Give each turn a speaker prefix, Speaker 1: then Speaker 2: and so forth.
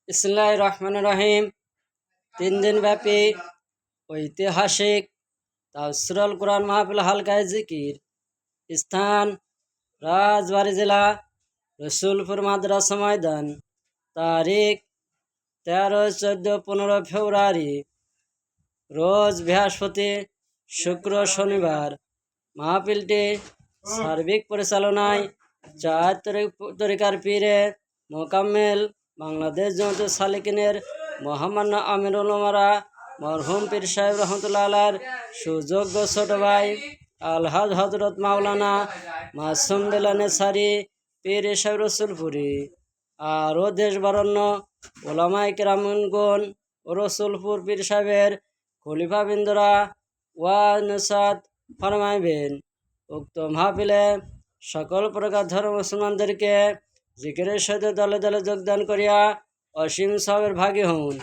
Speaker 1: বিসমিল্লাহির রহমানির রহিম। 3 দিন ব্যাপী ঐতিহাসিক তাফসীরুল কুরআন মাহফিল হালকায়ে জিকির। স্থান রাজবাড়ী জেলা, রসুলপুর মাদ্রাসা ময়দান। তারিখ 13, 14, 15 ফেব্রুয়ারি। রোজ বৃহস্পতি, শুক্র, শনিবার। মাহফিলটি সার্বিক পরিচালনায় চার তরিকার পীরে মোকাম্মেল বাংলাদেশ জামাতুল সালেকিনের মহামান্য আমিরুল উমারা মরহুম পীর সাহেব রহমতুল্লাহ আলাইহির সুযোগ্য ছোট ভাই আলহাজ হজরত মাওলানা মাসুম বিল্লাহ নেসারি পীর সাহেব রসুলপুরি আরও দেশ বরণ্য ওলামায়ে কেরামগণ ও রসুলপুর পীর সাহেবের খলিফা বিন্দুরা ওয়াজ নসিহত ফরমাইবেন। উক্ত মাহফিলে সকল প্রকার ধর্ম মুসলমানদেরকে জিকিরের সাথে দলে দলে যোগদান করিয়া অসীম সওয়াবের ভাগী হন।